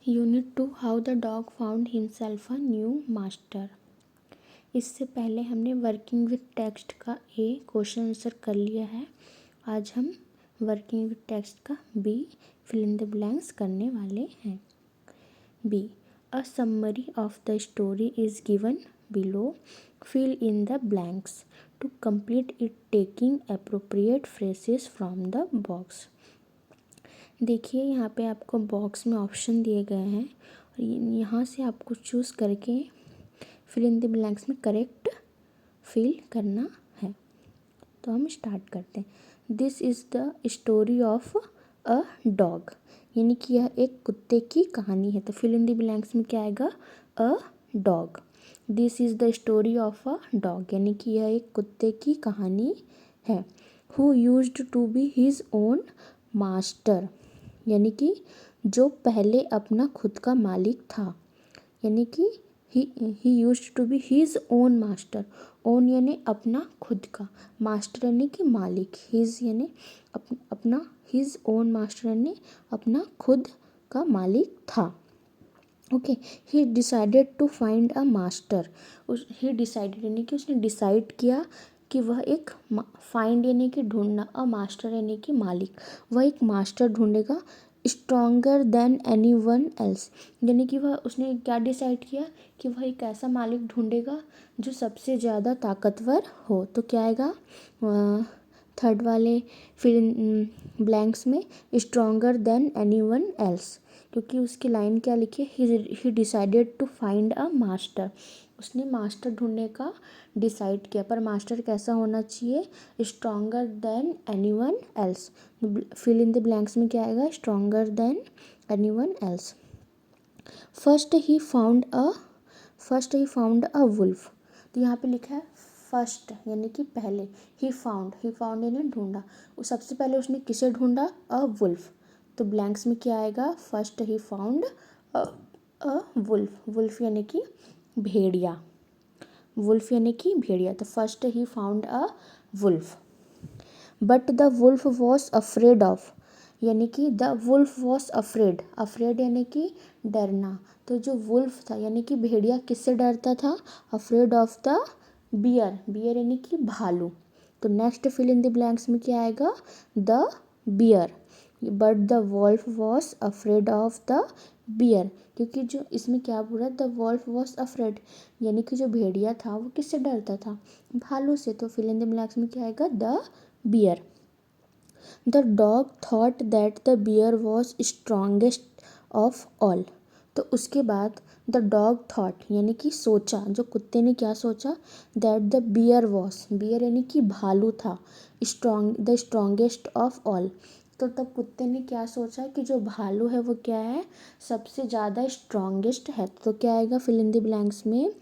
Unit 2 how the dog found himself a new master. इससे पहले हमने वर्किंग विथ टेक्स्ट का ए क्वेश्चन आंसर कर लिया है। आज हम वर्किंग विथ टेक्स्ट का B fill in the blanks करने वाले हैं। B a summary of the story is given below, fill in the blanks to complete it taking appropriate phrases from the box. देखिए यहाँ पे आपको बॉक्स में option दिए गए हैं और यहाँ से आपको चूज़ करके फिल इन द ब्लैंक्स में करेक्ट फिल करना है। तो हम स्टार्ट करते हैं। This is the story of a dog, यानी कि यह एक कुत्ते की कहानी है। तो फिल इन द ब्लैंक्स में क्या आएगा? A dog. This is the story of a dog, यानी कि यह एक कुत्ते की कहानी है। Who used to be his own master, यानी कि जो पहले अपना खुद का मालिक था, यानी कि he used to be his own master. Own यानी अपना खुद का, मास्टर यानी कि मालिक, हिज यानी अपना, हिज ओन मास्टर यानी अपना खुद का मालिक था। Okay, he decided to find a master. He decided यानी कि उसने डिसाइड किया कि वह एक फाइंड यानी कि ढूंढना, अ मास्टर यानी कि मालिक, वह एक मास्टर ढूंढेगा stronger than any one else, यानी कि वह उसने क्या डिसाइड किया कि वह एक ऐसा मालिक ढूंढेगा जो सबसे ज़्यादा ताकतवर हो। तो क्या आएगा थर्ड वाले फिल ब्लैंक्स में? Stronger than any one else, क्योंकि उसकी लाइन क्या लिखी है? He decided to find a master, उसने मास्टर ढूंढने का डिसाइड किया, पर मास्टर कैसा होना चाहिए? Stronger than any one else. Fill in the blanks में क्या आएगा? Stronger than any one else. First he found a wolf. तो यहाँ पे लिखा है फर्स्ट यानी कि पहले, ही फाउंड यानी ढूंढा, सबसे पहले उसने किसे ढूंढा? अ वुल्फ। तो ब्लैंक्स में क्या आएगा? First he found a wolf. Wolf यानी कि भेड़िया, वुल्फ यानी कि भेड़िया। तो first he found a wolf, but the wolf was afraid of, यानी कि the wolf was afraid, afraid यानी कि डरना। तो जो वुल्फ था यानी कि भेड़िया किससे डरता था? Afraid of the bear, bear यानी कि भालू। तो next fill in the blanks में क्या आएगा? The bear. But the wolf was afraid of the bear, क्योंकि जो इसमें क्या बोला? द वॉल्फ वॉज अफ्रेड, यानी कि जो भेड़िया था वो किससे डरता था? भालू से। तो फिल इन द ब्लैंक्स में क्या आएगा? The bear. The dog thought that the bear was strongest of all. तो उसके बाद द डॉग थॉट यानी कि सोचा, जो कुत्ते ने क्या सोचा? That the bear was, bear यानी कि भालू था, द स्ट्रॉन्गेस्ट ऑफ ऑल। तो तब कुत्ते ने क्या सोचा कि जो भालू है वो क्या है? सबसे ज़्यादा स्ट्रॉन्गेस्ट है। तो क्या आएगा फिल इन द ब्लैंक्स में?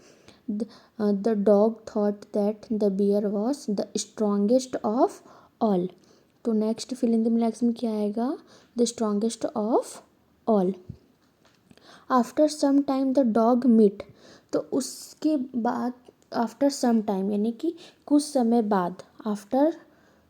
The dog thought that the bear was the strongest of all. तो next fill in the blanks में क्या आएगा? The strongest of all. After some time the dog meet. तो उसके बाद, आफ्टर सम टाइम यानी कि कुछ समय बाद, आफ्टर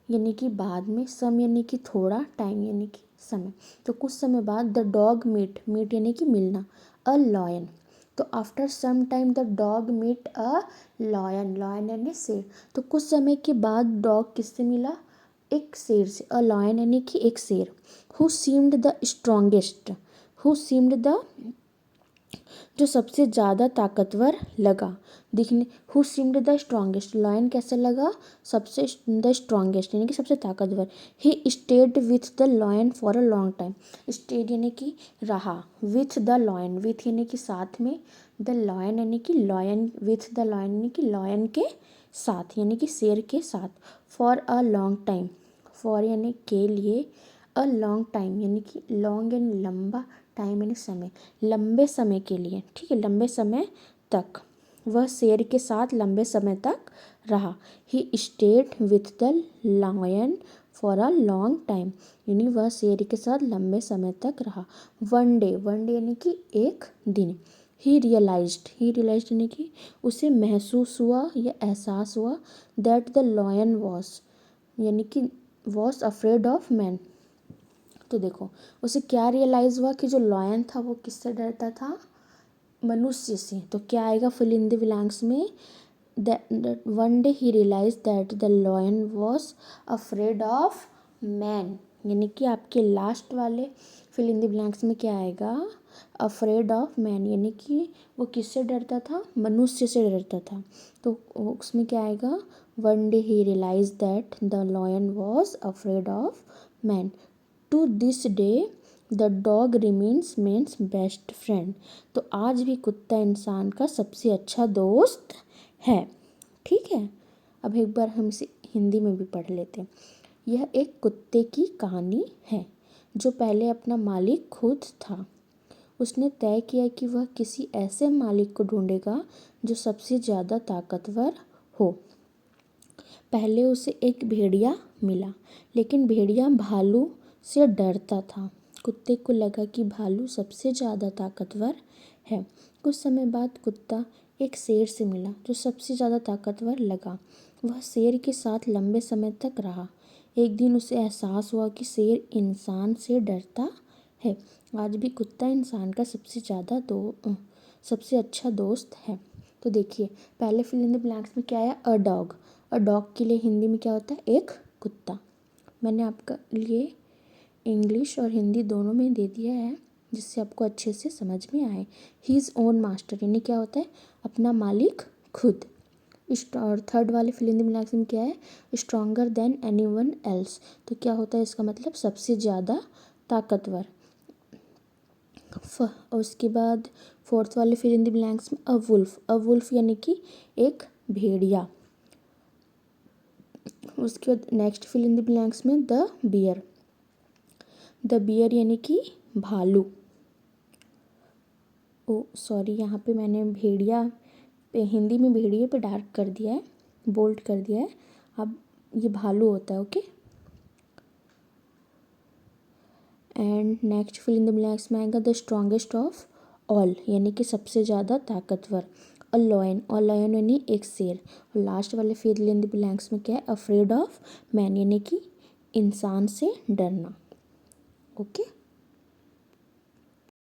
यानी कि बाद में, सम यानी कि थोड़ा, टाइम यानी कि समय। तो कुछ समय बाद द डॉग मीट, मीट यानी कि मिलना, अ लॉयन। तो after some time the dog meet a lion, lion यानी शेर। तो कुछ समय के बाद डॉग किससे मिला? एक शेर से, अ लॉयन यानी कि एक शेर। Who seemed the strongest, who seemed the, जो सबसे ज़्यादा ताकतवर लगा दिखने। Who seemed the strongest, lion कैसे लगा? सबसे, द स्ट्रॉन्गेस्ट यानी कि सबसे ताकतवर। He stayed with the lion for a long time, stayed यानी कि रहा, विथ द लॉयन, विथ यानी कि साथ में, द लॉयन यानी कि लॉयन, विथ द लॉयन यानी कि लॉयन के साथ, यानी कि शेर के साथ। For a long time, for यानी के लिए, अ लॉन्ग टाइम यानी कि लॉन्ग यानी लंबा, टाइम यानी समय, लंबे समय के लिए, ठीक है, लंबे समय तक वह शेर के साथ लंबे समय तक रहा। He stayed with the lion for a long time, यानी वह शेर के साथ लंबे समय तक रहा। वन डे, वन डे यानी कि एक दिन। ही रियलाइज्ड यानी कि उसे महसूस हुआ या एहसास हुआ, दैट द लॉयन वॉज, यानी कि वॉज अफ्रेड ऑफ मैन। तो देखो उसे क्या रियलाइज़ हुआ कि जो लॉयन था वो किससे डरता था, मनुष्य से। तो क्या आएगा फिल इन द ब्लैंक्स में, that one day he realized that the lion was afraid of man, यानी कि आपके लास्ट वाले फिल इन द ब्लैंक्स में क्या आएगा, अफ्रेड ऑफ मैन, यानी कि वो किससे डरता था, मनुष्य से डरता था। तो उसमें क्या आएगा, one day he realise that the lion was afraid of man, to this day the dog remains man's best friend. तो आज भी कुत्ता इंसान का सबसे अच्छा दोस्त है। ठीक है, अब एक बार हम इसे हिंदी में भी पढ़ लेते हैं। यह एक कुत्ते की कहानी है जो पहले अपना मालिक खुद था। उसने तय किया कि वह किसी ऐसे मालिक को ढूंढेगा जो सबसे ज़्यादा ताकतवर हो। पहले उसे एक भेड़िया मिला, लेकिन भेड़िया भालू से डरता था। कुत्ते को लगा कि भालू सबसे ज़्यादा ताकतवर है। कुछ समय बाद कुत्ता एक शेर से मिला जो सबसे ज़्यादा ताकतवर लगा। वह शेर के साथ लंबे समय तक रहा। एक दिन उसे एहसास हुआ कि शेर इंसान से डरता है। आज भी कुत्ता इंसान का सबसे अच्छा दोस्त है। तो देखिए पहले फिल इन द ब्लैंक्स में क्या आया, अ डॉग। अ डॉग के लिए हिंदी में क्या होता है, एक कुत्ता। मैंने आपके लिए इंग्लिश और हिंदी दोनों में दे दिया है जिससे आपको अच्छे से समझ में आए। ही इज़ ओन मास्टर, यानी क्या होता है, अपना मालिक खुद। और थर्ड वाले फिल इन द ब्लैंक्स में क्या है, stronger than any one else. तो क्या होता है इसका मतलब, सबसे ज़्यादा ताकतवर। और उसके बाद फोर्थ वाले फिल इन द ब्लैंक्स में अ वुल्फ। अ वुल्फ यानी कि एक भेड़िया। उसके बाद next fill in the blanks में द बियर। द बियर यानी कि भालू। ओ सॉरी, यहाँ पे मैंने भेड़िया पे हिंदी में भेड़िए पे डार्क कर दिया है, बोल्ड कर दिया है। अब ये भालू होता है, okay. And next fill in the blanks में आएगा द स्ट्रॉन्गेस्ट ऑफ ऑल, यानी कि सबसे ज़्यादा ताकतवर। अ लॉयन, और लॉयन यानी एक शेर। और लास्ट वाले फिल इन द ब्लैंक्स में क्या है, अफ्रेड ऑफ मैन, यानी कि इंसान से डरना। ओके।